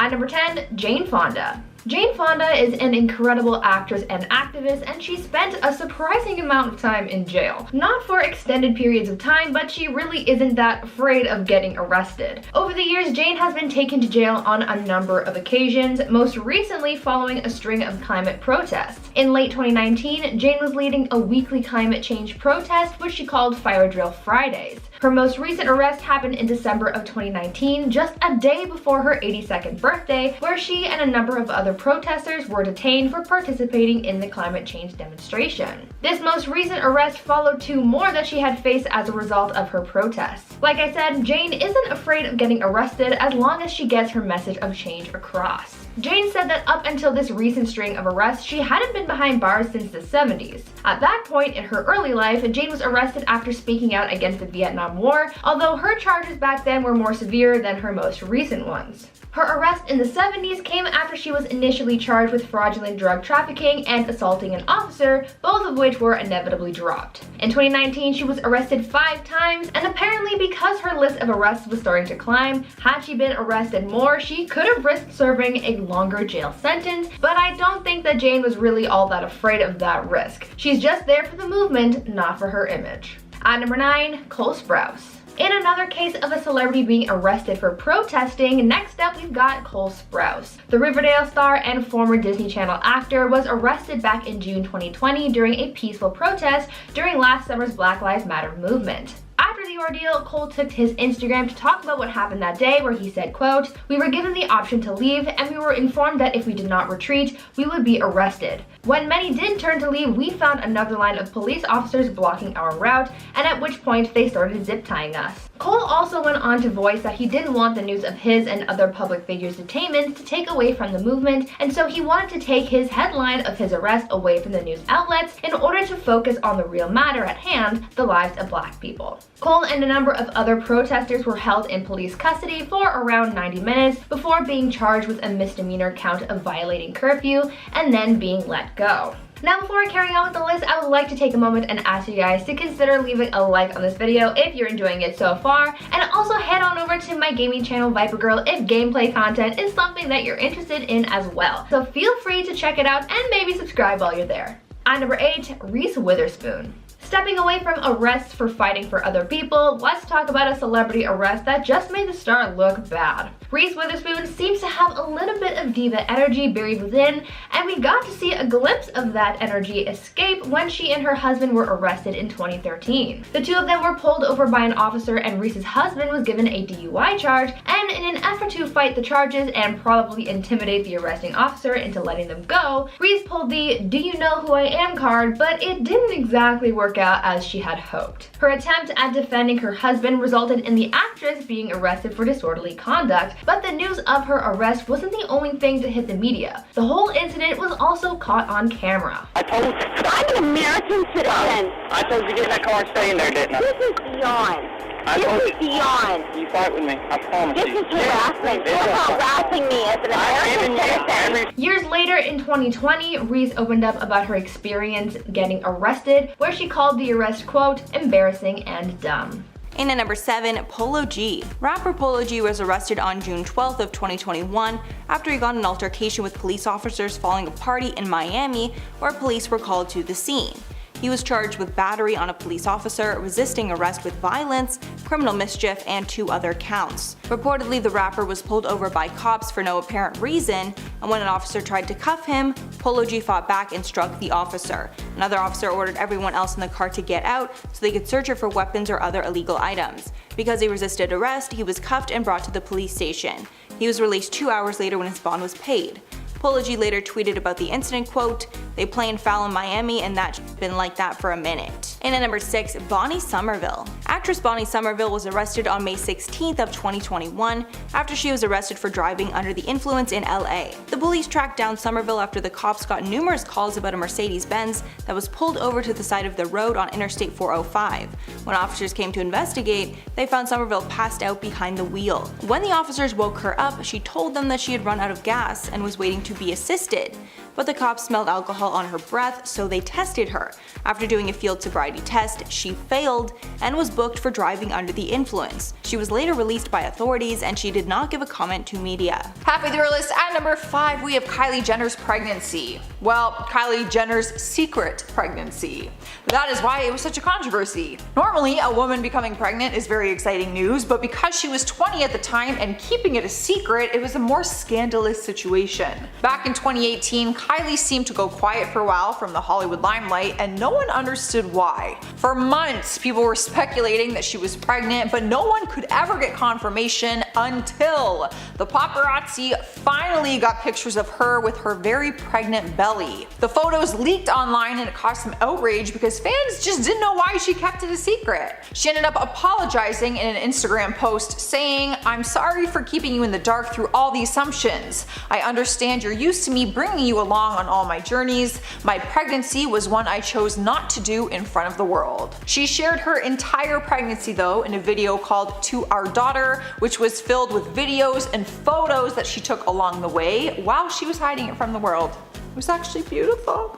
At number 10, Jane Fonda. Jane Fonda is an incredible actress and activist, and she spent a surprising amount of time in jail. Not for extended periods of time, but she really isn't that afraid of getting arrested. Over the years, Jane has been taken to jail on a number of occasions, most recently following a string of climate protests. In late 2019, Jane was leading a weekly climate change protest, which she called Fire Drill Fridays. Her most recent arrest happened in December of 2019, just a day before her 82nd birthday, where she and a number of other protesters were detained for participating in the climate change demonstration. This most recent arrest followed two more that she had faced as a result of her protests. Like I said, Jane isn't afraid of getting arrested as long as she gets her message of change across. Jane said that up until this recent string of arrests, she hadn't been behind bars since the 70s. At that point in her early life, Jane was arrested after speaking out against the Vietnam War, although her charges back then were more severe than her most recent ones. Her arrest in the 70s came after she was initially charged with fraudulent drug trafficking and assaulting an officer, both of which were inevitably dropped. In 2019, she was arrested 5 times, and apparently because her list of arrests was starting to climb, had she been arrested more, she could have risked serving a longer jail sentence, but I don't think that Jane was really all that afraid of that risk. She's just there for the movement, not for her image. At number 9, Cole Sprouse. In another case of a celebrity being arrested for protesting, next up we've got Cole Sprouse. The Riverdale star and former Disney Channel actor was arrested back in June 2020 during a peaceful protest during last summer's Black Lives Matter movement. After the ordeal, Cole took to his Instagram to talk about what happened that day, where he said, quote, "We were given the option to leave, and we were informed that if we did not retreat, we would be arrested. When many did turn to leave, we found another line of police officers blocking our route, and at which point they started zip tying us." Cole also went on to voice that he didn't want the news of his and other public figures' detainment to take away from the movement, and so he wanted to take his headline of his arrest away from the news outlets in order to focus on the real matter at hand, the lives of Black people. Cole and a number of other protesters were held in police custody for around 90 minutes before being charged with a misdemeanor count of violating curfew and then being let go. Now, before I carry on with the list, I would like to take a moment and ask you guys to consider leaving a like on this video if you're enjoying it so far, and also head on over to my gaming channel Viper Girl if gameplay content is something that you're interested in as well. So feel free to check it out and maybe subscribe while you're there. At number 8, Reese Witherspoon. Stepping away from arrests for fighting for other people, let's talk about a celebrity arrest that just made the star look bad. Reese Witherspoon seems to have a little bit of diva energy buried within, and we got to see a glimpse of that energy escape when she and her husband were arrested in 2013. The two of them were pulled over by an officer, and Reese's husband was given a DUI charge, and in an effort to fight the charges and probably intimidate the arresting officer into letting them go, Reese pulled the "do you know who I am" card, but it didn't exactly work out as she had hoped. Her attempt at defending her husband resulted in the actress being arrested for disorderly conduct, but the news of her arrest wasn't the only thing to hit the media. The whole incident was also caught on camera. I told you. I'm an American citizen. I told you to get in that car and stay in there, didn't I? This is beyond. This is beyond. You fight with me. I promise This you. is harassment. You're harassing me as an American citizen. Years later, in 2020, Reese opened up about her experience getting arrested, where she called the arrest, quote, "embarrassing and dumb." In at number 7, Polo G. Rapper Polo G was arrested on June 12th of 2021 after he got in an altercation with police officers following a party in Miami where police were called to the scene. He was charged with battery on a police officer, resisting arrest with violence, criminal mischief, and 2 other counts. Reportedly, the rapper was pulled over by cops for no apparent reason, and when an officer tried to cuff him, Polo G fought back and struck the officer. Another officer ordered everyone else in the car to get out so they could search it for weapons or other illegal items. Because he resisted arrest, he was cuffed and brought to the police station. He was released 2 hours later when his bond was paid. Polo G later tweeted about the incident, quote, "They playing foul in Miami and that's been like that for a minute." In at number 6, Bonnie Somerville. Actress Bonnie Somerville was arrested on May 16th of 2021 after she was arrested for driving under the influence in LA. The police tracked down Somerville after the cops got numerous calls about a Mercedes-Benz that was pulled over to the side of the road on Interstate 405. When officers came to investigate, they found Somerville passed out behind the wheel. When the officers woke her up, she told them that she had run out of gas and was waiting to be assisted. But the cops smelled alcohol on her breath, so they tested her. After doing a field sobriety test, she failed and was booked for driving under the influence. She was later released by authorities and she did not give a comment to media. Halfway through our list, at number 5 we have Kylie Jenner's pregnancy. Well, Kylie Jenner's secret pregnancy. That is why it was such a controversy. Normally, a woman becoming pregnant is very exciting news, but because she was 20 at the time and keeping it a secret, it was a more scandalous situation. Back in 2018, Kylie seemed to go quiet for a while from the Hollywood limelight, and no one understood why. For months, people were speculating that she was pregnant, but no one could ever get confirmation until the paparazzi finally got pictures of her with her very pregnant belly. The photos leaked online and it caused some outrage because fans just didn't know why she kept it a secret. She ended up apologizing in an Instagram post saying, "I'm sorry for keeping you in the dark through all the assumptions. I understand you're used to me bringing you along on all my journeys. My pregnancy was one I chose not to do in front of the world." She shared her entire pregnancy though in a video called "To Our Daughter," which was filled with videos and photos that she took along the way while she was hiding it from the world. It was actually beautiful.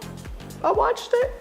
I watched it.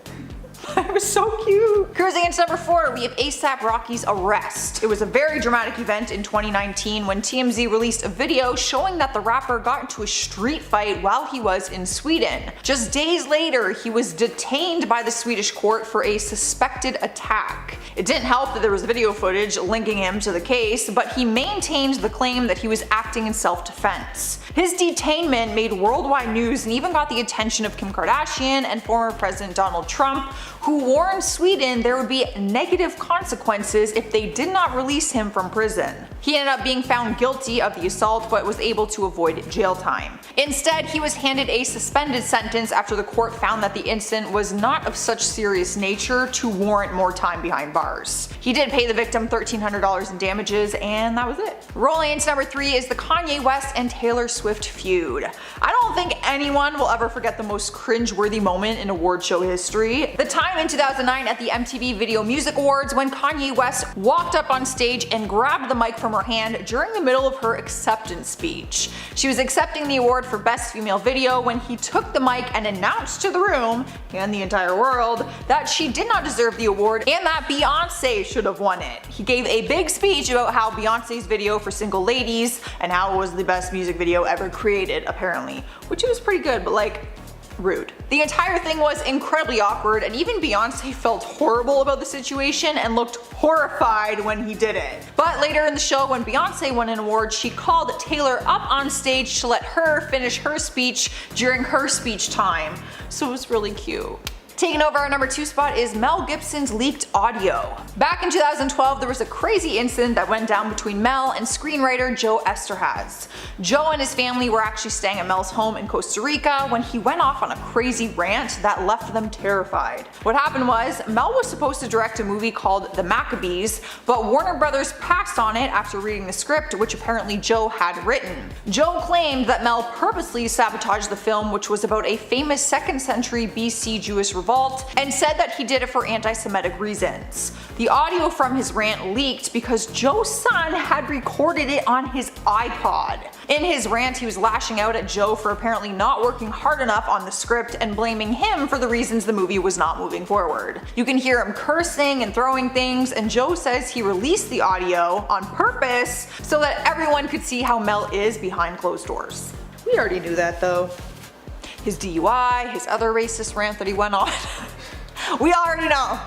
It was so cute. Cruising into number 4, we have A$AP Rocky's arrest. It was a very dramatic event in 2019 when TMZ released a video showing that the rapper got into a street fight while he was in Sweden. Just days later, he was detained by the Swedish court for a suspected attack. It didn't help that there was video footage linking him to the case, but he maintained the claim that he was acting in self-defense. His detainment made worldwide news and even got the attention of Kim Kardashian and former President Donald Trump, who warned Sweden there would be negative consequences if they did not release him from prison. He ended up being found guilty of the assault but was able to avoid jail time. Instead, he was handed a suspended sentence after the court found that the incident was not of such serious nature to warrant more time behind bars. He did pay the victim $1,300 in damages, and that was it. Rolling into number 3 is the Kanye West and Taylor Swift feud. I don't think anyone will ever forget the most cringe-worthy moment in award show history. The time in 2009 at the MTV Video Music Awards when Kanye West walked up on stage and grabbed the mic from her hand during the middle of her acceptance speech. She was accepting the award for Best Female Video when he took the mic and announced to the room, and the entire world, that she did not deserve the award and that Beyonce should have won it. He gave a big speech about how Beyonce's video for Single Ladies and how it was the best music video ever created, apparently. Which was pretty good, but like, rude. The entire thing was incredibly awkward, and even Beyonce felt horrible about the situation and looked horrified when he did it. But later in the show, when Beyonce won an award, she called Taylor up on stage to let her finish her speech during her speech time. So it was really cute. Taking over our number 2 spot is Mel Gibson's leaked audio. Back in 2012, there was a crazy incident that went down between Mel and screenwriter Joe Esterhaz. Joe and his family were actually staying at Mel's home in Costa Rica when he went off on a crazy rant that left them terrified. What happened was, Mel was supposed to direct a movie called The Maccabees, but Warner Brothers passed on it after reading the script, which apparently Joe had written. Joe claimed that Mel purposely sabotaged the film, which was about a famous 2nd century BC Jewish revolt, and said that he did it for anti-Semitic reasons. The audio from his rant leaked because Joe's son had recorded it on his iPod. In his rant, he was lashing out at Joe for apparently not working hard enough on the script and blaming him for the reasons the movie was not moving forward. You can hear him cursing and throwing things, and Joe says he released the audio on purpose so that everyone could see how Mel is behind closed doors. We already knew that though. His DUI, his other racist rant that he went on. We already know.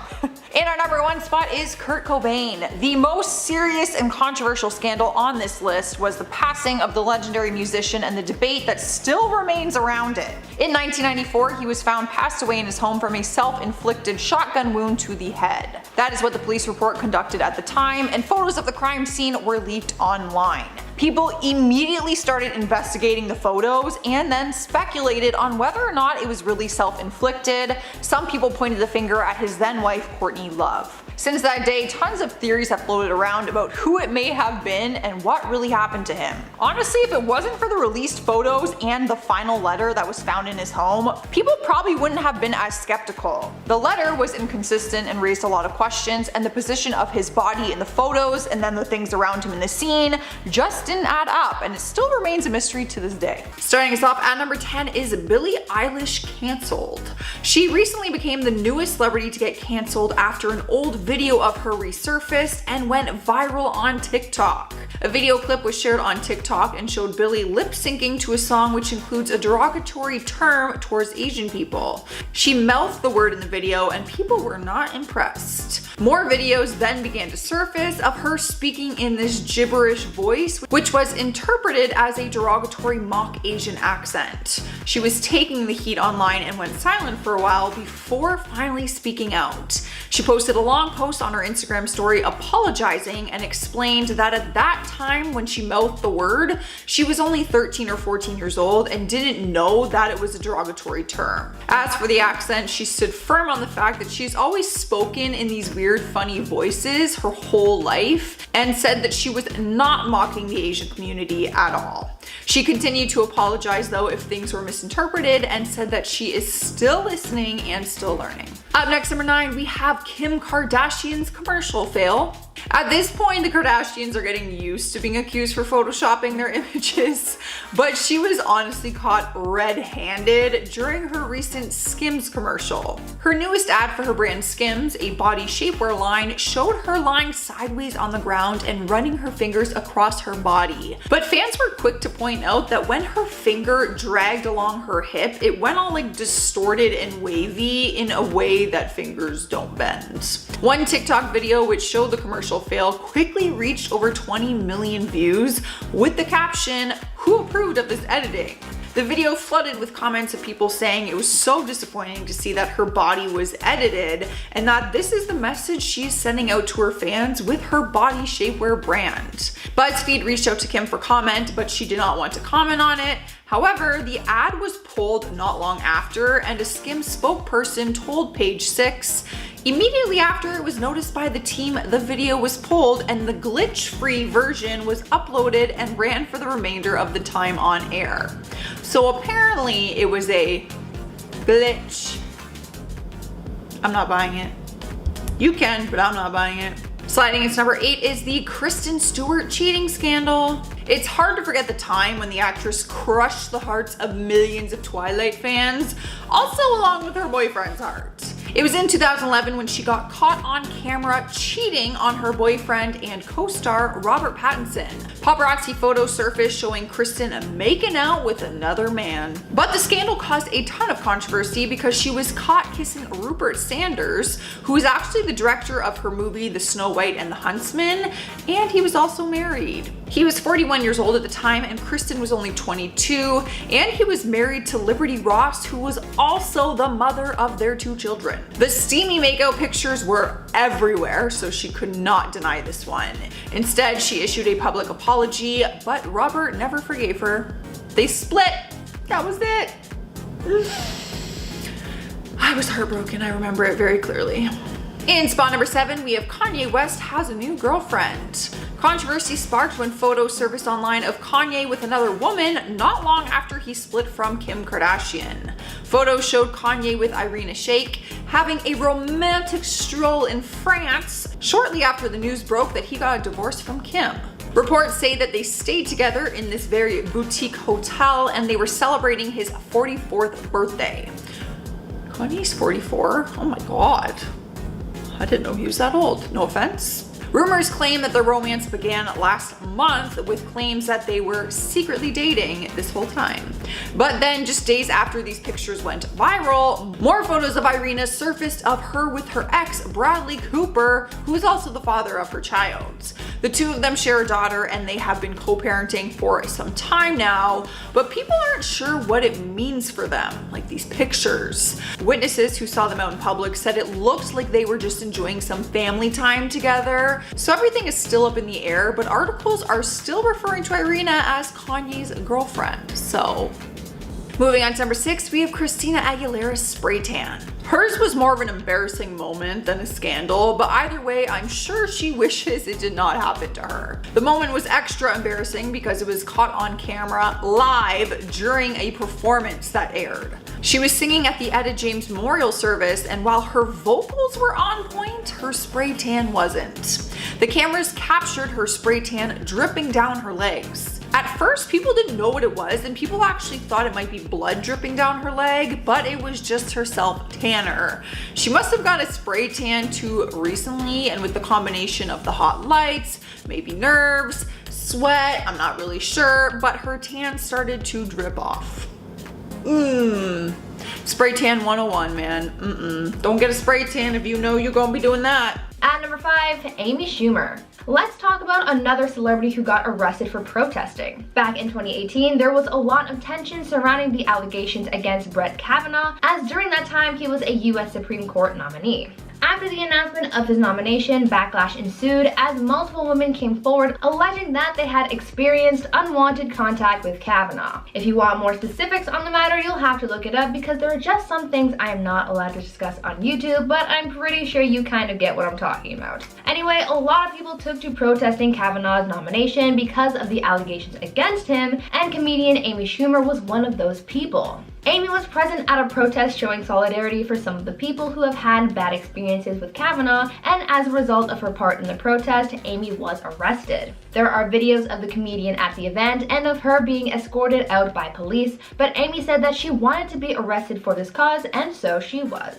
In our number 1 spot is Kurt Cobain. The most serious and controversial scandal on this list was the passing of the legendary musician and the debate that still remains around it. In 1994, he was found passed away in his home from a self-inflicted shotgun wound to the head. That is what the police report conducted at the time, and photos of the crime scene were leaked online. People immediately started investigating the photos and then speculated on whether or not it was really self-inflicted. Some people pointed the finger at his then wife Courtney Love. Since that day, tons of theories have floated around about who it may have been and what really happened to him. Honestly, if it wasn't for the released photos and the final letter that was found in his home, people probably wouldn't have been as skeptical. The letter was inconsistent and raised a lot of questions, and the position of his body in the photos and then the things around him in the scene just didn't add up, and it still remains a mystery to this day. Starting us off at number 10 is Billie Eilish cancelled. She recently became the newest celebrity to get cancelled after an old video of her resurfaced and went viral on TikTok. A video clip was shared on TikTok and showed Billie lip syncing to a song which includes a derogatory term towards Asian people. She mouthed the word in the video and people were not impressed. More videos then began to surface of her speaking in this gibberish voice, which was interpreted as a derogatory mock Asian accent. She was taking the heat online and went silent for a while before finally speaking out. She posted a long post on her Instagram story apologizing and explained that at that time when she mouthed the word, she was only 13 or 14 years old and didn't know that it was a derogatory term. As for the accent, she stood firm on the fact that she's always spoken in these weird, funny voices her whole life and said that she was not mocking the Asian community at all. She continued to apologize though if things were misinterpreted and said that she is still listening and still learning. Up next, number 9, we have Kim Kardashian's commercial fail. At this point, the Kardashians are getting used to being accused for photoshopping their images, but she was honestly caught red-handed during her recent Skims commercial. Her newest ad for her brand Skims, a body shapewear line, showed her lying sideways on the ground and running her fingers across her body. But fans were quick to point out that when her finger dragged along her hip, it went all like distorted and wavy in a way that fingers don't bend. One TikTok video which showed the commercial fail quickly reached over 20 million views with the caption, "Who approved of this editing?" The video flooded with comments of people saying it was so disappointing to see that her body was edited and that this is the message she's sending out to her fans with her body shapewear brand. BuzzFeed reached out to Kim for comment, but she did not want to comment on it. However, the ad was pulled not long after, and a Skims spokesperson told Page 6, immediately after it was noticed by the team, the video was pulled and the glitch-free version was uploaded and ran for the remainder of the time on air. So apparently it was a glitch. I'm not buying it. You can, but I'm not buying it. Sliding into number 8 is the Kristen Stewart cheating scandal. It's hard to forget the time when the actress crushed the hearts of millions of Twilight fans, also along with her boyfriend's heart. It was in 2011 when she got caught on camera cheating on her boyfriend and co-star Robert Pattinson. Paparazzi photos surfaced showing Kristen making out with another man. But the scandal caused a ton of controversy because she was caught kissing Rupert Sanders, who is actually the director of her movie The Snow White and the Huntsman, and he was also married. He was 41 years old at the time and Kristen was only 22, and he was married to Liberty Ross, who was also the mother of their 2 children. The steamy makeout pictures were everywhere, so she could not deny this one. Instead, she issued a public apology, but Robert never forgave her. They split. That was it. I was heartbroken. I remember it very clearly. In spot number 7, we have Kanye West has a new girlfriend. Controversy sparked when photos surfaced online of Kanye with another woman not long after he split from Kim Kardashian. Photos showed Kanye with Irina Shayk having a romantic stroll in France shortly after the news broke that he got a divorce from Kim. Reports say that they stayed together in this very boutique hotel and they were celebrating his 44th birthday. Kanye's 44? Oh my god. I didn't know he was that old. No offense. Rumors claim that the romance began last month with claims that they were secretly dating this whole time. But then just days after these pictures went viral, more photos of Irina surfaced of her with her ex, Bradley Cooper, who is also the father of her child. The 2 of them share a daughter and they have been co-parenting for some time now, but people aren't sure what it means for them, like these pictures. Witnesses who saw them out in public said it looked like they were just enjoying some family time together. So everything is still up in the air, but articles are still referring to Irina as Kanye's girlfriend. So moving on to number 6, we have Christina Aguilera's spray tan. Hers was more of an embarrassing moment than a scandal, but either way, I'm sure she wishes it did not happen to her. The moment was extra embarrassing because it was caught on camera live during a performance that aired. She was singing at the Etta James Memorial Service, and while her vocals were on point, her spray tan wasn't. The cameras captured her spray tan dripping down her legs. At first, people didn't know what it was, and people actually thought it might be blood dripping down her leg, but it was just her self-tanner. She must have got a spray tan too recently, and with the combination of the hot lights, maybe nerves, sweat, I'm not really sure, but her tan started to drip off. Spray tan 101, man. Don't get a spray tan if you know you're gonna be doing that. At number 5, Amy Schumer. Let's talk about another celebrity who got arrested for protesting. Back in 2018, there was a lot of tension surrounding the allegations against Brett Kavanaugh, as during that time he was a US Supreme Court nominee. After the announcement of his nomination, backlash ensued as multiple women came forward alleging that they had experienced unwanted contact with Kavanaugh. If you want more specifics on the matter, you'll have to look it up because there are just some things I am not allowed to discuss on YouTube, but I'm pretty sure you kind of get what I'm talking about. Anyway, a lot of people took to protesting Kavanaugh's nomination because of the allegations against him, and comedian Amy Schumer was one of those people. Amy was present at a protest showing solidarity for some of the people who have had bad experiences with Kavanaugh, and as a result of her part in the protest, Amy was arrested. There are videos of the comedian at the event and of her being escorted out by police, but Amy said that she wanted to be arrested for this cause, and so she was.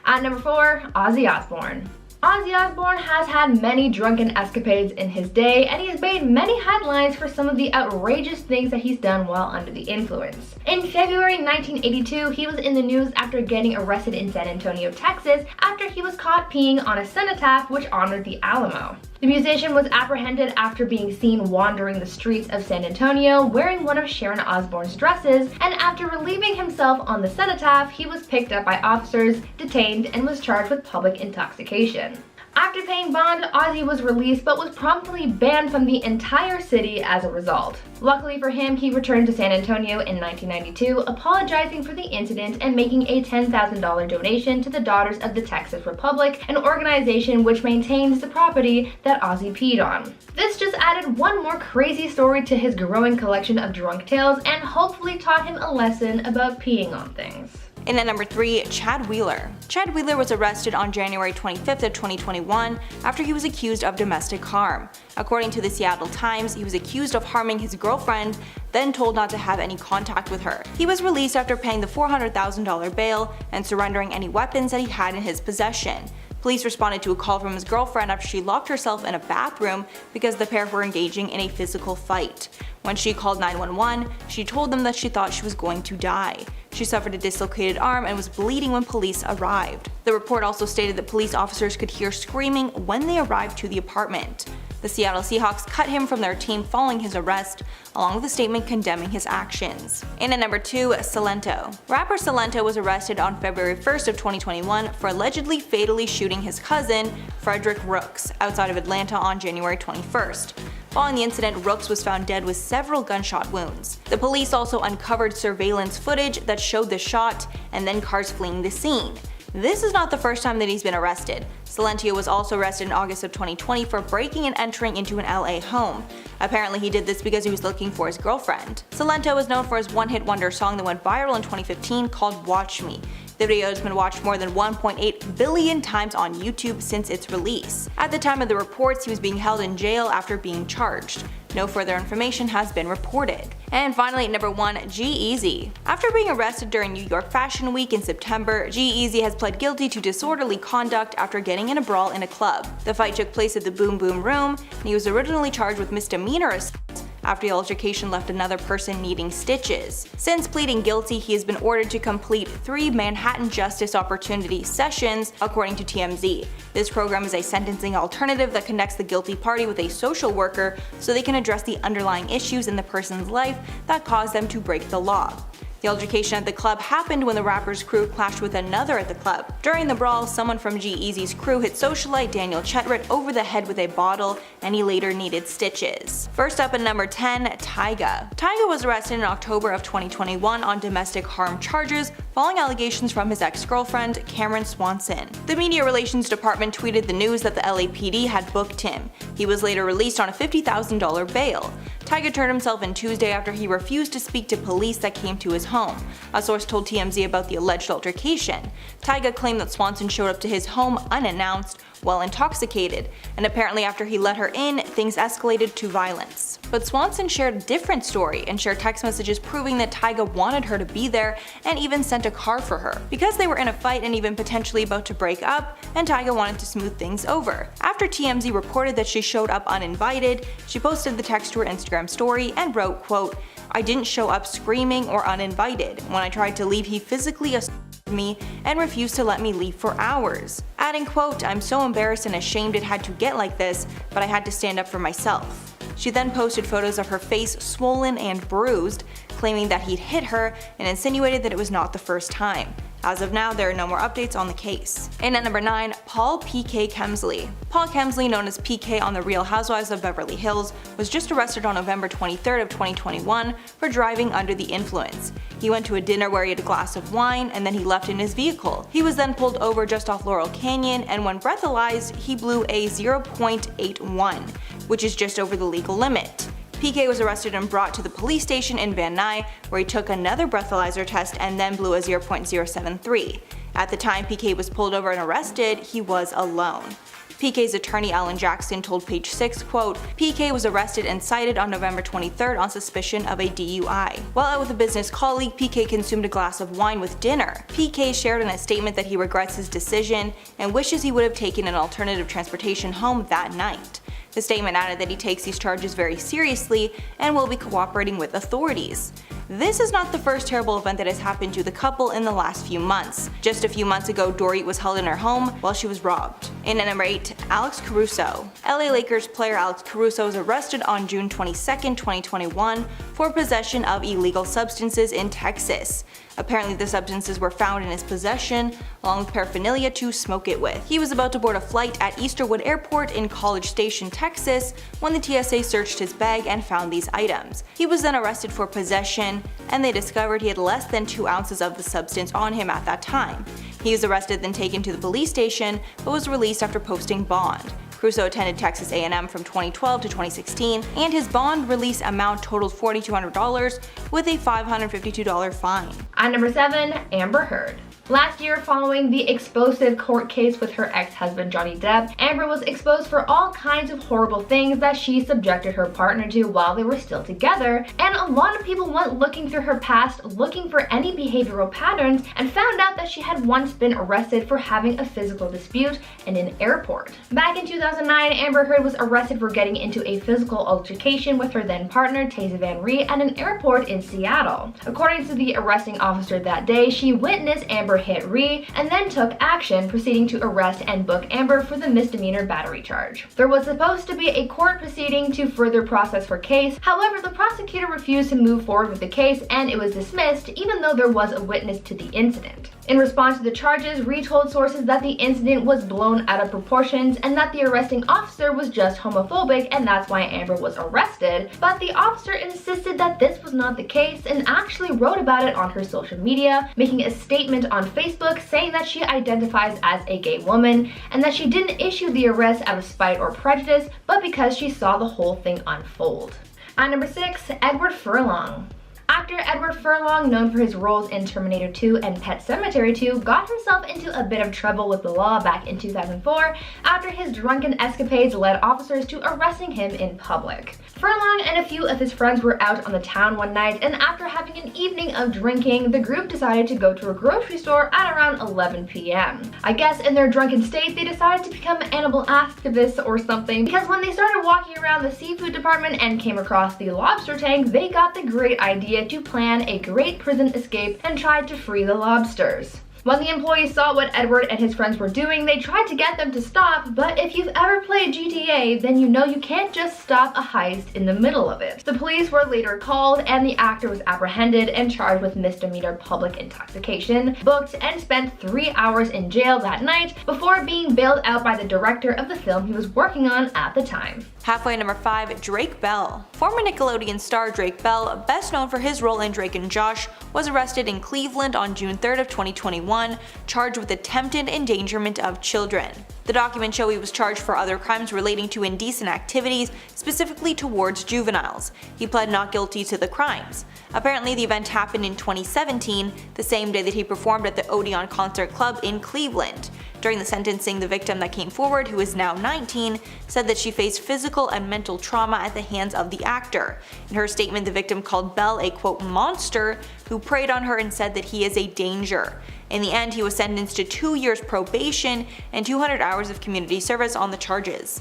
At number 4, Ozzy Osbourne. Ozzy Osbourne has had many drunken escapades in his day, and he has made many headlines for some of the outrageous things that he's done while under the influence. In February 1982, he was in the news after getting arrested in San Antonio, Texas, after he was caught peeing on a cenotaph which honored the Alamo. The musician was apprehended after being seen wandering the streets of San Antonio wearing one of Sharon Osbourne's dresses, and after relieving himself on the cenotaph, he was picked up by officers, detained, and was charged with public intoxication. After paying bond, Ozzy was released but was promptly banned from the entire city as a result. Luckily for him, he returned to San Antonio in 1992, apologizing for the incident and making a $10,000 donation to the Daughters of the Texas Republic, an organization which maintains the property that Ozzy peed on. This just added one more crazy story to his growing collection of drunk tales and hopefully taught him a lesson about peeing on things. In at number 3, Chad Wheeler. Chad Wheeler was arrested on January 25th of 2021 after he was accused of domestic harm. According to the Seattle Times, he was accused of harming his girlfriend, then told not to have any contact with her. He was released after paying the $400,000 bail and surrendering any weapons that he had in his possession. Police responded to a call from his girlfriend after she locked herself in a bathroom because the pair were engaging in a physical fight. When she called 911, she told them that she thought she was going to die. She suffered a dislocated arm and was bleeding when police arrived. The report also stated that police officers could hear screaming when they arrived to the apartment. The Seattle Seahawks cut him from their team following his arrest, along with a statement condemning his actions. In at number 2, Silento. Rapper Silento was arrested on February 1st of 2021 for allegedly fatally shooting his cousin, Frederick Rooks, outside of Atlanta on January 21st. Following the incident, Rooks was found dead with several gunshot wounds. The police also uncovered surveillance footage that showed the shot and then cars fleeing the scene. This is not the first time that he's been arrested. Silento was also arrested in August of 2020 for breaking and entering into an LA home. Apparently he did this because he was looking for his girlfriend. Silento is known for his one-hit wonder song that went viral in 2015 called Watch Me. The video has been watched more than 1.8 billion times on YouTube since its release. At the time of the reports, he was being held in jail after being charged. No further information has been reported. And finally, at number 1, G-Eazy. After being arrested during New York Fashion Week in September, G-Eazy has pled guilty to disorderly conduct after getting in a brawl in a club. The fight took place at the Boom Boom Room, and he was originally charged with misdemeanor assault after the altercation left another person needing stitches. Since pleading guilty, he has been ordered to complete 3 Manhattan Justice Opportunity sessions, according to TMZ. This program is a sentencing alternative that connects the guilty party with a social worker so they can address the underlying issues in the person's life that caused them to break the law. The altercation at the club happened when the rapper's crew clashed with another at the club. During the brawl, someone from G-Eazy's crew hit socialite Daniel Chetrit over the head with a bottle, and he later needed stitches. First up at number 10, Tyga. Tyga was arrested in October of 2021 on domestic harm charges following allegations from his ex-girlfriend, Cameron Swanson. The Media Relations Department tweeted the news that the LAPD had booked him. He was later released on a $50,000 bail. Tyga turned himself in Tuesday after he refused to speak to police that came to his home. A source told TMZ about the alleged altercation. Tyga claimed that Swanson showed up to his home unannounced, while intoxicated, and apparently after he let her in, things escalated to violence. But Swanson shared a different story and shared text messages proving that Tyga wanted her to be there and even sent a car for her, because they were in a fight and even potentially about to break up, and Tyga wanted to smooth things over. After TMZ reported that she showed up uninvited, she posted the text to her Instagram story and wrote, quote, "I didn't show up screaming or uninvited. When I tried to leave, he physically assaulted me and refused to let me leave for hours." Adding, quote, "I'm so embarrassed and ashamed it had to get like this, but I had to stand up for myself." She then posted photos of her face swollen and bruised, claiming that he'd hit her and insinuated that it was not the first time. As of now, there are no more updates on the case. And at number 9, Paul P.K. Kemsley. Paul Kemsley, known as PK on The Real Housewives of Beverly Hills, was just arrested on November 23rd of 2021 for driving under the influence. He went to a dinner where he had a glass of wine and then he left in his vehicle. He was then pulled over just off Laurel Canyon, and when breathalyzed, he blew a 0.81, which is just over the legal limit. PK was arrested and brought to the police station in Van Nuys, where he took another breathalyzer test and then blew a 0.073. At the time PK was pulled over and arrested, he was alone. PK's attorney Alan Jackson told Page 6, quote, "PK was arrested and cited on November 23rd on suspicion of a DUI. While out with a business colleague, PK consumed a glass of wine with dinner. PK shared in a statement that he regrets his decision and wishes he would have taken an alternative transportation home that night." The statement added that he takes these charges very seriously and will be cooperating with authorities. This is not the first terrible event that has happened to the couple in the last few months. Just a few months ago, Dorit was held in her home while she was robbed. And at number 8, Alex Caruso. LA Lakers player Alex Caruso was arrested on June 22, 2021 for possession of illegal substances in Texas. Apparently the substances were found in his possession, along with paraphernalia to smoke it with. He was about to board a flight at Easterwood Airport in College Station, Texas, when the TSA searched his bag and found these items. He was then arrested for possession, and they discovered he had less than 2 ounces of the substance on him at that time. He was arrested, then taken to the police station, but was released after posting bond. Caruso attended Texas A&M from 2012 to 2016, and his bond release amount totaled $4,200 with a $552 fine. At number 7, Amber Heard. Last year, following the explosive court case with her ex-husband Johnny Depp, Amber was exposed for all kinds of horrible things that she subjected her partner to while they were still together, and a lot of people went looking through her past looking for any behavioral patterns and found out that she had once been arrested for having a physical dispute in an airport. Back in 2009, Amber Heard was arrested for getting into a physical altercation with her then partner Taza Van Ree at an airport in Seattle. According to the arresting officer that day, she witnessed Amber hit Ree and then took action, proceeding to arrest and book Amber for the misdemeanor battery charge. There was supposed to be a court proceeding to further process her case. However, the prosecutor refused to move forward with the case and it was dismissed even though there was a witness to the incident. In response to the charges, Ree told sources that the incident was blown out of proportions and that the arresting officer was just homophobic and that's why Amber was arrested, but the officer insisted that this was not the case and actually wrote about it on her social media, making a statement on Facebook saying that she identifies as a gay woman and that she didn't issue the arrest out of spite or prejudice, but because she saw the whole thing unfold. At number 6, Edward Furlong. Actor Edward Furlong, known for his roles in Terminator 2 and Pet Sematary 2, got himself into a bit of trouble with the law back in 2004 after his drunken escapades led officers to arresting him in public. Furlong and a few of his friends were out on the town one night, and after having an evening of drinking, the group decided to go to a grocery store at around 11 p.m. I guess in their drunken state, they decided to become animal activists or something, because when they started walking around the seafood department and came across the lobster tank, they got the great idea to plan a great prison escape and tried to free the lobsters. When the employees saw what Edward and his friends were doing, they tried to get them to stop, but if you've ever played GTA, then you know you can't just stop a heist in the middle of it. The police were later called and the actor was apprehended and charged with misdemeanor public intoxication, booked, and spent 3 hours in jail that night before being bailed out by the director of the film he was working on at the time. Halfway number 5, Drake Bell. Former Nickelodeon star Drake Bell, best known for his role in Drake and Josh, was arrested in Cleveland on June 3rd of 2021, charged with attempted endangerment of children. The documents show he was charged for other crimes relating to indecent activities, specifically towards juveniles. He pled not guilty to the crimes. Apparently the event happened in 2017, the same day that he performed at the Odeon Concert Club in Cleveland. During the sentencing, the victim that came forward, who is now 19, said that she faced physical and mental trauma at the hands of the actor. In her statement, the victim called Bell a quote monster who preyed on her and said that he is a danger. In the end, he was sentenced to 2 years probation and 200 hours of community service on the charges.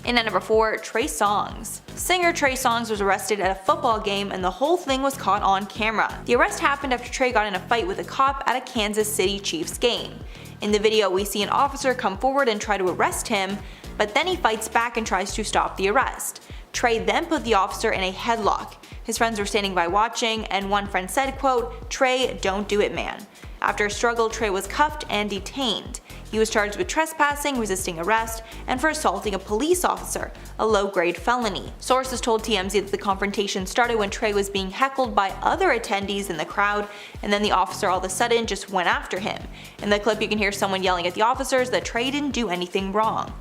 And at number 4, Trey Songz. Singer Trey Songz was arrested at a football game and the whole thing was caught on camera. The arrest happened after Trey got in a fight with a cop at a Kansas City Chiefs game. In the video, we see an officer come forward and try to arrest him, but then he fights back and tries to stop the arrest. Trey then put the officer in a headlock. His friends were standing by watching, and one friend said, quote, "Trey, don't do it, man." After a struggle, Trey was cuffed and detained. He was charged with trespassing, resisting arrest, and for assaulting a police officer, a low-grade felony. Sources told TMZ that the confrontation started when Trey was being heckled by other attendees in the crowd, and then the officer all of a sudden just went after him. In the clip, you can hear someone yelling at the officers that Trey didn't do anything wrong.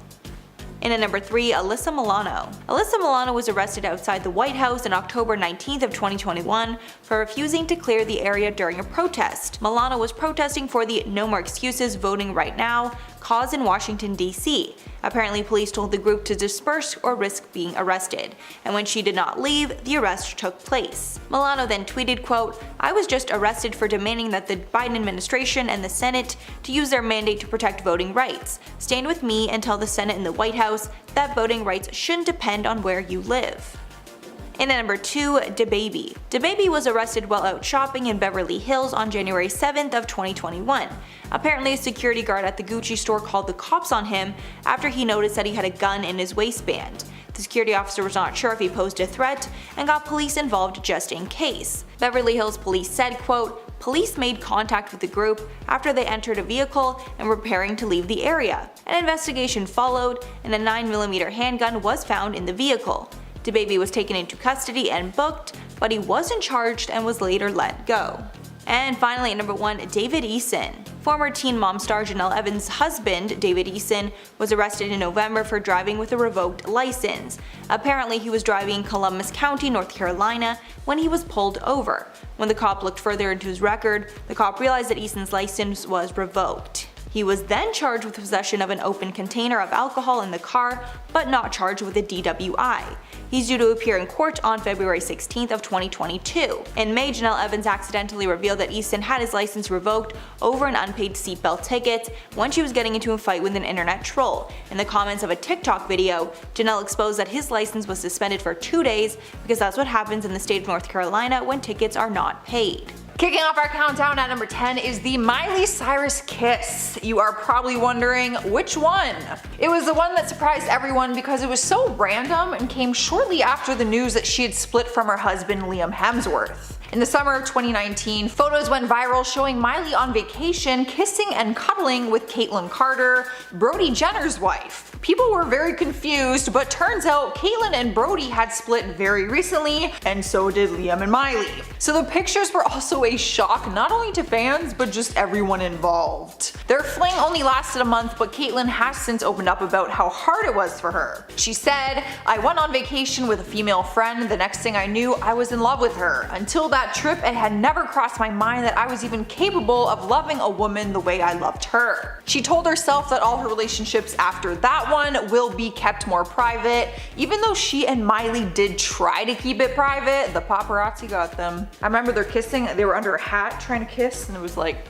And at number 3, Alyssa Milano. Alyssa Milano was arrested outside the White House on October 19th of 2021 for refusing to clear the area during a protest. Milano was protesting for the No More Excuses Voting Right Now cause in Washington, D.C. Apparently, police told the group to disperse or risk being arrested, and when she did not leave, the arrest took place. Milano then tweeted, quote, "I was just arrested for demanding that the Biden administration and the Senate to use their mandate to protect voting rights. Stand with me and tell the Senate and the White House that voting rights shouldn't depend on where you live." And at number 2, DaBaby. DaBaby was arrested while out shopping in Beverly Hills on January 7th of 2021. Apparently, a security guard at the Gucci store called the cops on him after he noticed that he had a gun in his waistband. The security officer was not sure if he posed a threat and got police involved just in case. Beverly Hills police said, quote, "Police made contact with the group after they entered a vehicle and were preparing to leave the area. An investigation followed and a 9mm handgun was found in the vehicle. DaBaby was taken into custody and booked, but he wasn't charged and was later let go." And finally at number 1, David Eason. Former Teen Mom star Janelle Evans' husband, David Eason, was arrested in November for driving with a revoked license. Apparently, he was driving in Columbus County, North Carolina, when he was pulled over. When the cop looked further into his record, the cop realized that Eason's license was revoked. He was then charged with possession of an open container of alcohol in the car, but not charged with a DWI. He's due to appear in court on February 16th of 2022. In May, Janelle Evans accidentally revealed that Easton had his license revoked over an unpaid seatbelt ticket when she was getting into a fight with an internet troll. In the comments of a TikTok video, Janelle exposed that his license was suspended for 2 days because that's what happens in the state of North Carolina when tickets are not paid. Kicking off our countdown at number 10 is the Miley Cyrus kiss. You are probably wondering which one. It was the one that surprised everyone because it was so random and came shortly after the news that she had split from her husband Liam Hemsworth. In the summer of 2019, photos went viral showing Miley on vacation kissing and cuddling with Caitlyn Carter, Brody Jenner's wife. People were very confused, but turns out Caitlyn and Brody had split very recently, and so did Liam and Miley. So the pictures were also a shock not only to fans, but just everyone involved. Their fling only lasted a month, but Caitlyn has since opened up about how hard it was for her. She said, "I went on vacation with a female friend. The next thing I knew, I was in love with her. Until that trip, it had never crossed my mind that I was even capable of loving a woman the way I loved her." She told herself that all her relationships after that one will be kept more private. Even though she and Miley did try to keep it private, the paparazzi got them. I remember they're kissing, they were under a hat trying to kiss, and it was like,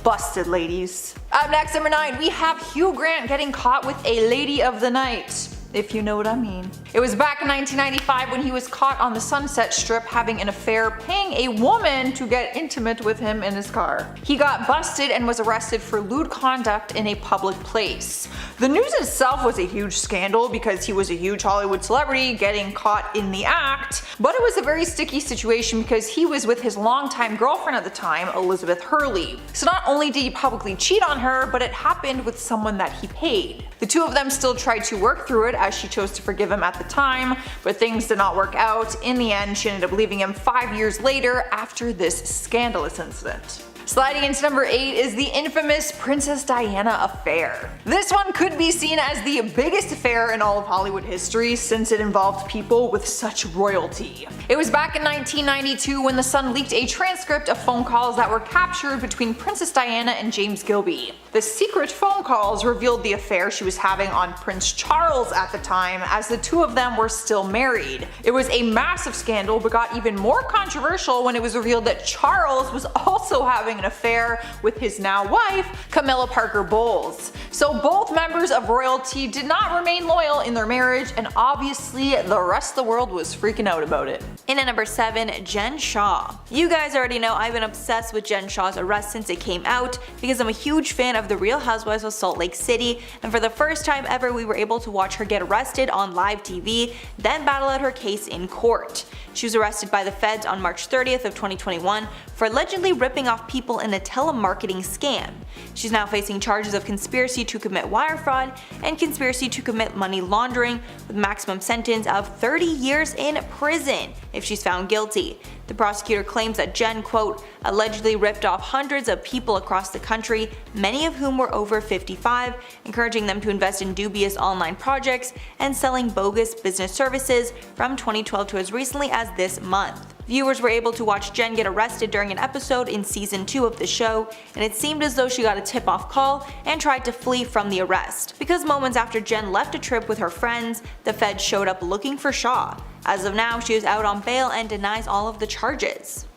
busted, ladies. Up next, number 9, we have Hugh Grant getting caught with a lady of the night, if you know what I mean. It was back in 1995 when he was caught on the Sunset Strip having an affair, paying a woman to get intimate with him in his car. He got busted and was arrested for lewd conduct in a public place. The news itself was a huge scandal because he was a huge Hollywood celebrity getting caught in the act, but it was a very sticky situation because he was with his longtime girlfriend at the time, Elizabeth Hurley. So not only did he publicly cheat on her, but it happened with someone that he paid. The two of them still tried to work through it as she chose to forgive him at the time, but things did not work out. In the end, she ended up leaving him 5 years later after this scandalous incident. Sliding into number 8 is the infamous Princess Diana affair. This one could be seen as the biggest affair in all of Hollywood history since it involved people with such royalty. It was back in 1992 when The Sun leaked a transcript of phone calls that were captured between Princess Diana and James Gilby. The secret phone calls revealed the affair she was having on Prince Charles at the time, as the two of them were still married. It was a massive scandal, but got even more controversial when it was revealed that Charles was also having an affair with his now wife, Camilla Parker Bowles. So both members of royalty did not remain loyal in their marriage, and obviously the rest of the world was freaking out about it. In at number 7, Jen Shah. You guys already know I've been obsessed with Jen Shah's arrest since it came out because I'm a huge fan of The Real Housewives of Salt Lake City, and for the first time ever we were able to watch her get arrested on live TV, then battle out her case in court. She was arrested by the feds on March 30th of 2021 for allegedly ripping off people in a telemarketing scam. She's now facing charges of conspiracy to commit wire fraud and conspiracy to commit money laundering, with a maximum sentence of 30 years in prison if she's found guilty. The prosecutor claims that Jen, quote, allegedly ripped off hundreds of people across the country, many of whom were over 55, encouraging them to invest in dubious online projects and selling bogus business services from 2012 to as recently as this month. Viewers were able to watch Jen get arrested during an episode in season 2 of the show, and it seemed as though she got a tip-off call and tried to flee from the arrest. Because moments after Jen left a trip with her friends, the feds showed up looking for Shah. As of now, she is out on bail and denies all of the charges.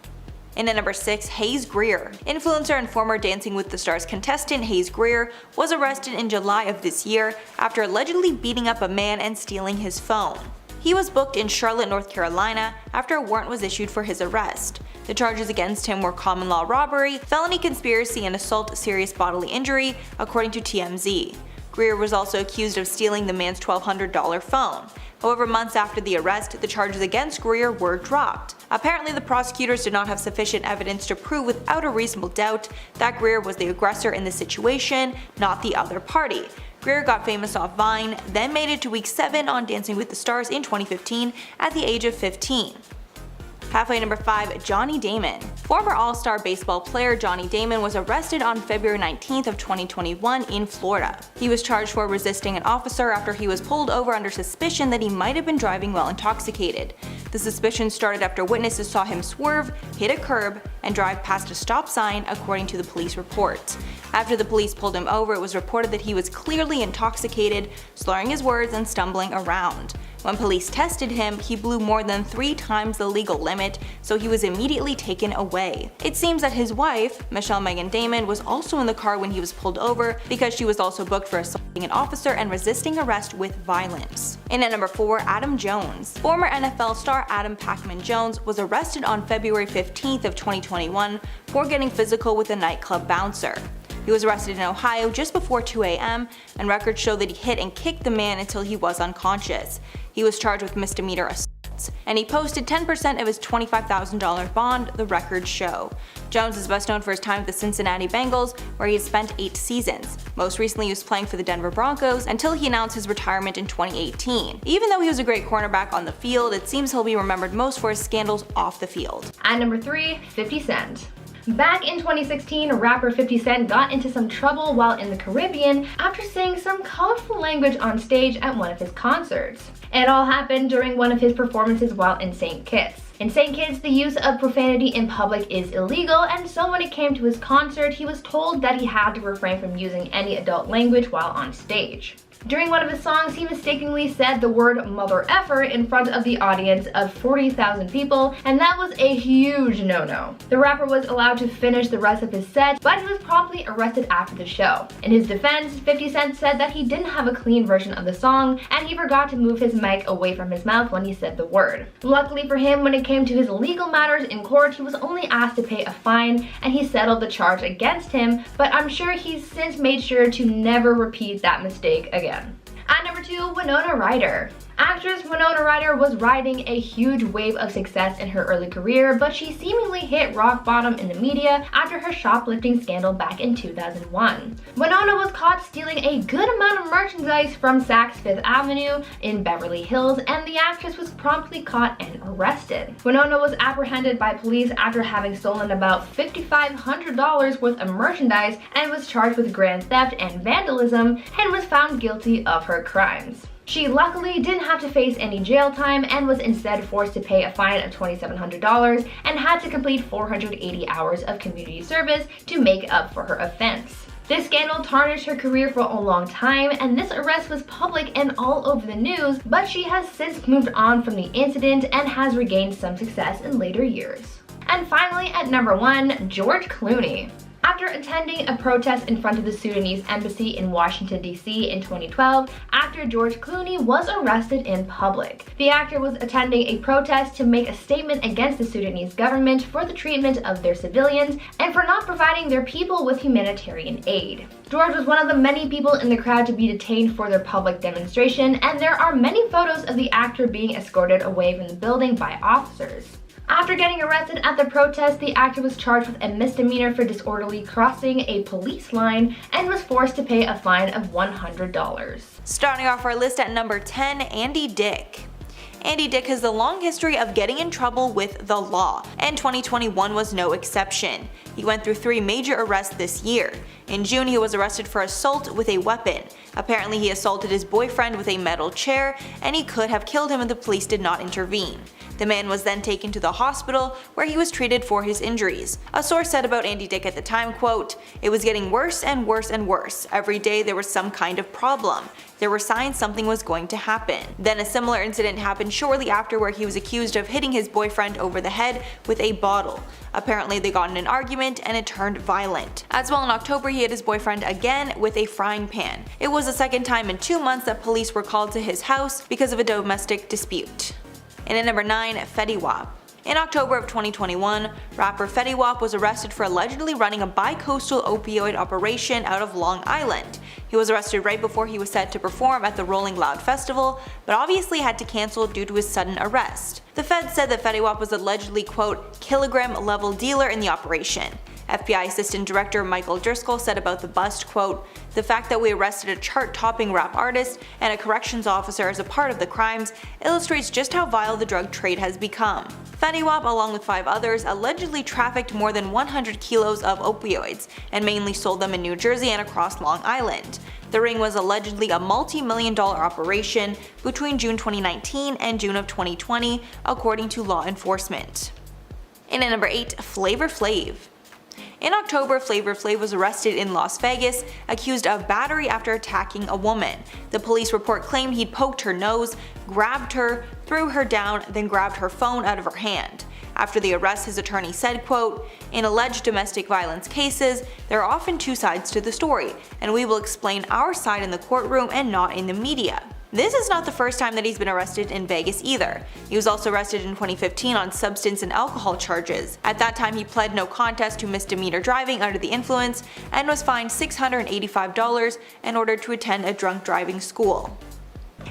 In at number 6, Hayes Greer. Influencer and former Dancing with the Stars contestant Hayes Greer was arrested in July of this year after allegedly beating up a man and stealing his phone. He was booked in Charlotte, North Carolina after a warrant was issued for his arrest. The charges against him were common law robbery, felony conspiracy, and assault serious bodily injury, according to TMZ. Greer was also accused of stealing the man's $1,200 phone. However, months after the arrest, the charges against Greer were dropped. Apparently, the prosecutors did not have sufficient evidence to prove without a reasonable doubt that Greer was the aggressor in the situation, not the other party. Greer got famous off Vine, then made it to week 7 on Dancing with the Stars in 2015 at the age of 15. Halfway number 5, Johnny Damon. Former All-Star baseball player Johnny Damon was arrested on February 19th of 2021 in Florida. He was charged for resisting an officer after he was pulled over under suspicion that he might have been driving while intoxicated. The suspicion started after witnesses saw him swerve, hit a curb, and drive past a stop sign, according to the police report. After the police pulled him over, it was reported that he was clearly intoxicated, slurring his words and stumbling around. When police tested him, he blew more than 3 times the legal limit, so he was immediately taken away. It seems that his wife, Michelle Megan Damon, was also in the car when he was pulled over because she was also booked for assaulting an officer and resisting arrest with violence. In at number 4, Adam Jones. Former NFL star Adam Pacman-Jones was arrested on February 15th of 2021 for getting physical with a nightclub bouncer. He was arrested in Ohio just before 2 a.m., and records show that he hit and kicked the man until he was unconscious. He was charged with misdemeanor assaults, and he posted 10% of his $25,000 bond, the records show. Jones is best known for his time with the Cincinnati Bengals, where he had spent 8 seasons. Most recently, he was playing for the Denver Broncos until he announced his retirement in 2018. Even though he was a great cornerback on the field, it seems he'll be remembered most for his scandals off the field. At number 3, 50 Cent. Back in 2016, rapper 50 Cent got into some trouble while in the Caribbean after saying some colorful language on stage at one of his concerts. It all happened during one of his performances while in St. Kitts. In St. Kitts, the use of profanity in public is illegal, and so when it came to his concert, he was told that he had to refrain from using any adult language while on stage. During one of his songs, he mistakenly said the word mother effer in front of the audience of 40,000 people, and that was a huge no-no. The rapper was allowed to finish the rest of his set, but he was promptly arrested after the show. In his defense, 50 Cent said that he didn't have a clean version of the song, and he forgot to move his mic away from his mouth when he said the word. Luckily for him, when it came to his legal matters in court, he was only asked to pay a fine, and he settled the charge against him, but I'm sure he's since made sure to never repeat that mistake again. At number 2, Winona Ryder. Actress Winona Ryder was riding a huge wave of success in her early career, but she seemingly hit rock bottom in the media after her shoplifting scandal back in 2001. Winona was caught stealing a good amount of merchandise from Saks Fifth Avenue in Beverly Hills, and the actress was promptly caught and arrested. Winona was apprehended by police after having stolen about $5,500 worth of merchandise and was charged with grand theft and vandalism and was found guilty of her crimes. She luckily didn't have to face any jail time and was instead forced to pay a fine of $2,700 and had to complete 480 hours of community service to make up for her offense. This scandal tarnished her career for a long time, and this arrest was public and all over the news, but she has since moved on from the incident and has regained some success in later years. And finally, at number 1, George Clooney. After attending a protest in front of the Sudanese embassy in Washington, D.C. in 2012, actor George Clooney was arrested in public. The actor was attending a protest to make a statement against the Sudanese government for the treatment of their civilians and for not providing their people with humanitarian aid. George was one of the many people in the crowd to be detained for their public demonstration, and there are many photos of the actor being escorted away from the building by officers. After getting arrested at the protest, the actor was charged with a misdemeanor for disorderly crossing a police line and was forced to pay a fine of $100. Starting off our list at number 10, Andy Dick. Andy Dick has a long history of getting in trouble with the law, and 2021 was no exception. He went through 3 major arrests this year. In June, he was arrested for assault with a weapon. Apparently, he assaulted his boyfriend with a metal chair, and he could have killed him if the police did not intervene. The man was then taken to the hospital, where he was treated for his injuries. A source said about Andy Dick at the time, quote, "It was getting worse and worse and worse. Every day there was some kind of problem. There were signs something was going to happen." Then a similar incident happened shortly after, where he was accused of hitting his boyfriend over the head with a bottle. Apparently they got in an argument and it turned violent. As well, in October he hit his boyfriend again with a frying pan. It was the second time in 2 months that police were called to his house because of a domestic dispute. And at number 9, Fetty Wap. In October of 2021, rapper Fetty Wap was arrested for allegedly running a bi-coastal opioid operation out of Long Island. He was arrested right before he was set to perform at the Rolling Loud Festival, but obviously had to cancel due to his sudden arrest. The Fed said that Fetty Wap was allegedly, quote, kilogram-level dealer in the operation. FBI Assistant Director Michael Driscoll said about the bust, quote, "The fact that we arrested a chart-topping rap artist and a corrections officer as a part of the crimes illustrates just how vile the drug trade has become." Fetty Wap, along with 5 others, allegedly trafficked more than 100 kilos of opioids and mainly sold them in New Jersey and across Long Island. The ring was allegedly a multi-million-dollar operation between June 2019 and June of 2020, according to law enforcement. And at number 8, Flavor Flav. In October, Flavor Flav was arrested in Las Vegas, accused of battery after attacking a woman. The police report claimed he'd poked her nose, grabbed her, threw her down, then grabbed her phone out of her hand. After the arrest, his attorney said, quote, "In alleged domestic violence cases, there are often 2 sides to the story, and we will explain our side in the courtroom and not in the media." This is not the first time that he's been arrested in Vegas either. He was also arrested in 2015 on substance and alcohol charges. At that time, he pled no contest to misdemeanor driving under the influence and was fined $685 in order to attend a drunk driving school.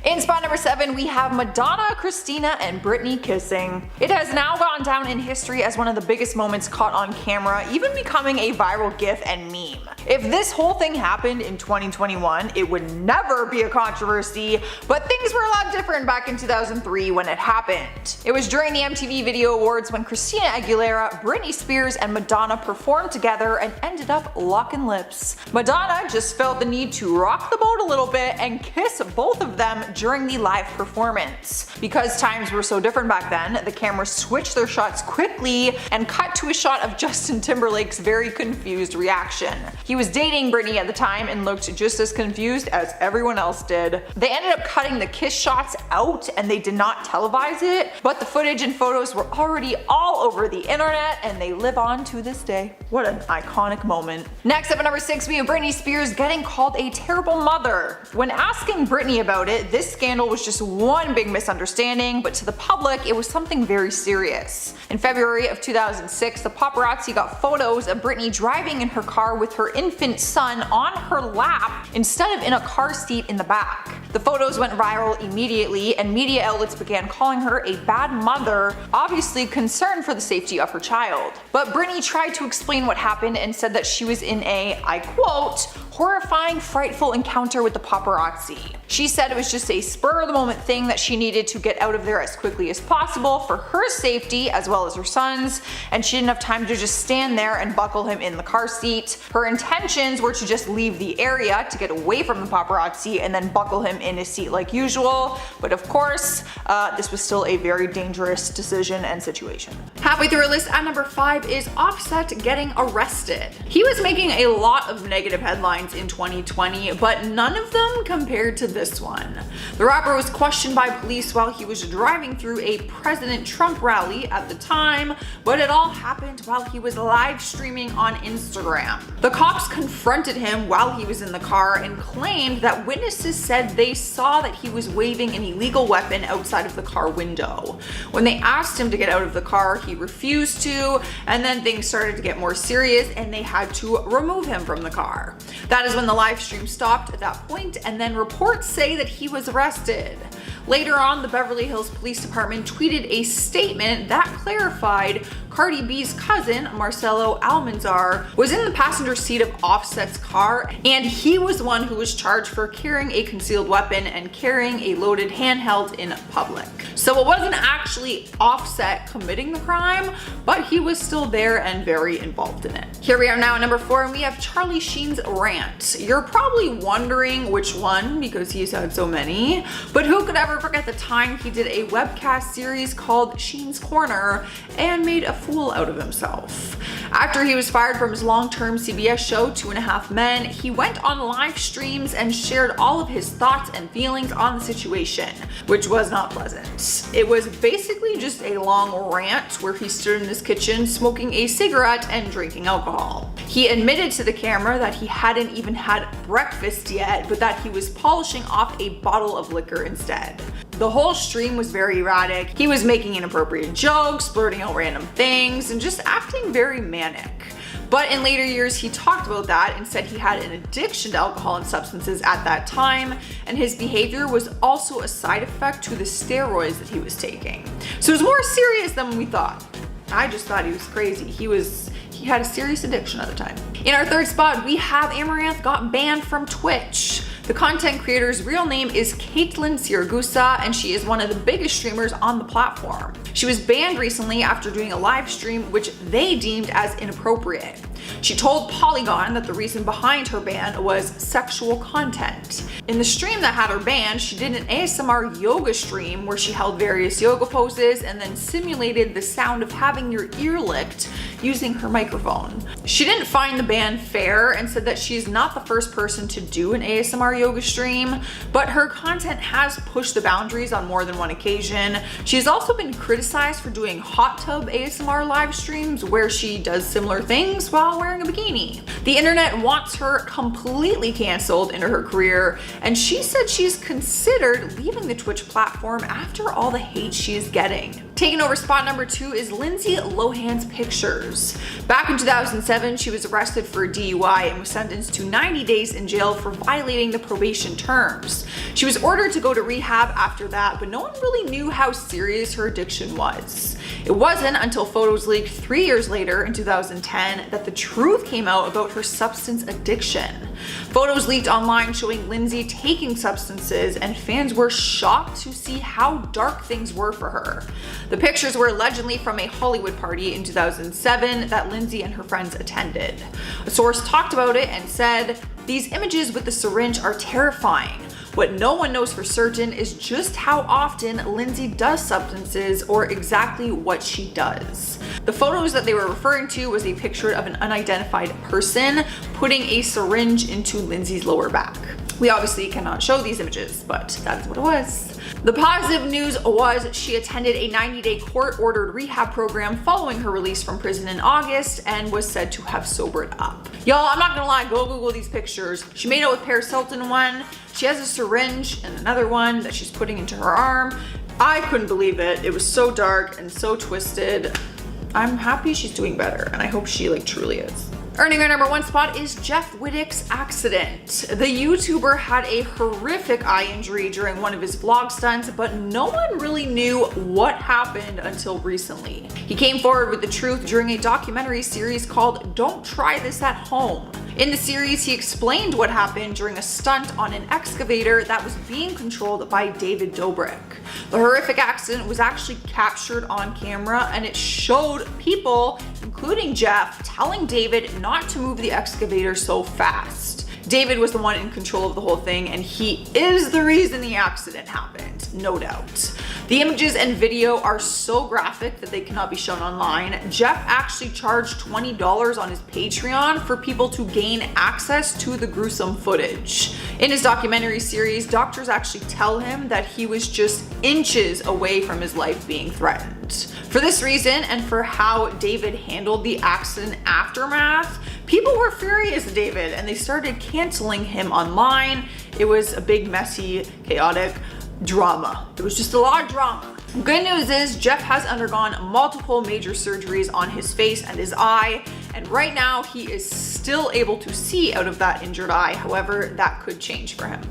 In spot number 7, we have Madonna, Christina, and Britney kissing. It has now gone down in history as one of the biggest moments caught on camera, even becoming a viral gif and meme. If this whole thing happened in 2021, it would never be a controversy, but things were a lot different back in 2003 when it happened. It was during the MTV Video Awards when Christina Aguilera, Britney Spears, and Madonna performed together and ended up locking lips. Madonna just felt the need to rock the boat a little bit and kiss both of them during the live performance. Because times were so different back then, the cameras switched their shots quickly and cut to a shot of Justin Timberlake's very confused reaction. He was dating Britney at the time and looked just as confused as everyone else did. They ended up cutting the kiss shots out and they did not televise it, but the footage and photos were already all over the internet and they live on to this day. What an iconic moment. Next up at number 6, we have Britney Spears getting called a terrible mother. When asking Britney about it, this this scandal was just one big misunderstanding, but to the public, it was something very serious. In February of 2006, the paparazzi got photos of Britney driving in her car with her infant son on her lap instead of in a car seat in the back. The photos went viral immediately, and media outlets began calling her a bad mother, obviously concerned for the safety of her child. But Britney tried to explain what happened and said that she was in a, I quote, horrifying, frightful encounter with the paparazzi. She said it was just a spur-of-the-moment thing that she needed to get out of there as quickly as possible for her safety as well as her son's, and she didn't have time to just stand there and buckle him in the car seat. Her intentions were to just leave the area to get away from the paparazzi and then buckle him in his seat like usual, but of course, this was still a very dangerous decision and situation. Halfway through our list at number 5 is Offset getting arrested. He was making a lot of negative headlines in 2020, but none of them compared to this one. The rapper was questioned by police while he was driving through a President Trump rally at the time, but it all happened while he was live streaming on Instagram. The cops confronted him while he was in the car and claimed that witnesses said they saw that he was waving an illegal weapon outside of the car window. When they asked him to get out of the car, he refused to, and then things started to get more serious and they had to remove him from the car. That is when the live stream stopped at that point, and then reports say that he was arrested. Later on, the Beverly Hills Police Department tweeted a statement that clarified Cardi B's cousin, Marcelo Almanzar, was in the passenger seat of Offset's car, and he was the one who was charged for carrying a concealed weapon and carrying a loaded handheld in public. So it wasn't actually Offset committing the crime, but he was still there and very involved in it. Here we are now at number 4, and we have Charlie Sheen's rant. You're probably wondering which one, because he's had so many, but who could ever forget the time he did a webcast series called Sheen's Corner and made a fool out of himself. After he was fired from his long-term CBS show 2.5 Men, he went on live streams and shared all of his thoughts and feelings on the situation, which was not pleasant. It was basically just a long rant where he stood in his kitchen smoking a cigarette and drinking alcohol. He admitted to the camera that he hadn't even had breakfast yet, but that he was polishing off a bottle of liquor instead. The whole stream was very erratic. He was making inappropriate jokes, blurting out random things, and just acting very manic. But in later years, he talked about that and said he had an addiction to alcohol and substances at that time, and his behavior was also a side effect to the steroids that he was taking. So it was more serious than we thought. I just thought he was crazy. He had a serious addiction at the time. In our 3rd spot, we have Amaranth got banned from Twitch. The content creator's real name is Caitlin Siragusa, and she is one of the biggest streamers on the platform. She was banned recently after doing a live stream which they deemed as inappropriate. She told Polygon that the reason behind her ban was sexual content. In the stream that had her banned, she did an ASMR yoga stream where she held various yoga poses and then simulated the sound of having your ear licked using her microphone. She didn't find the ban fair and said that she's not the first person to do an ASMR yoga stream, but her content has pushed the boundaries on more than one occasion. She has also been criticized for doing hot tub ASMR live streams where she does similar things while wearing a bikini. The internet wants her completely canceled in her career, and she said she's considered leaving the Twitch platform after all the hate she is getting. Taking over spot number 2 is Lindsay Lohan's pictures. Back in 2007, she was arrested for a DUI and was sentenced to 90 days in jail for violating the probation terms. She was ordered to go to rehab after that, but no one really knew how serious her addiction was. It wasn't until photos leaked 3 years later in 2010 that the truth came out about her substance addiction. Photos leaked online showing Lindsay taking substances, and fans were shocked to see how dark things were for her. The pictures were allegedly from a Hollywood party in 2007 that Lindsay and her friends attended. A source talked about it and said, "These images with the syringe are terrifying. What no one knows for certain is just how often Lindsay does substances or exactly what she does." The photos that they were referring to was a picture of an unidentified person putting a syringe into Lindsay's lower back. We obviously cannot show these images, but that's what it was. The positive news was she attended a 90-day court-ordered rehab program following her release from prison in August and was said to have sobered up. Y'all, I'm not gonna lie, go Google these pictures. She made out with Paris Hilton in one. She has a syringe in another one that she's putting into her arm. I couldn't believe it. It was so dark and so twisted. I'm happy she's doing better, and I hope she truly is. Earning our number 1 spot is Jeff Wittick's accident. The YouTuber had a horrific eye injury during one of his vlog stunts, but no one really knew what happened until recently. He came forward with the truth during a documentary series called Don't Try This at Home. In the series, he explained what happened during a stunt on an excavator that was being controlled by David Dobrik. The horrific accident was actually captured on camera, and it showed people, including Jeff, telling David not to move the excavator so fast. David was the one in control of the whole thing, and he is the reason the accident happened, no doubt. The images and video are so graphic that they cannot be shown online. Jeff actually charged $20 on his Patreon for people to gain access to the gruesome footage. In his documentary series, doctors actually tell him that he was just inches away from his life being threatened. For this reason, and for how David handled the accident aftermath, people were furious at David and they started canceling him online. It was a big, messy, chaotic drama. It was just a lot of drama. Good news is Jeff has undergone multiple major surgeries on his face and his eye, and right now he is still able to see out of that injured eye. However, that could change for him.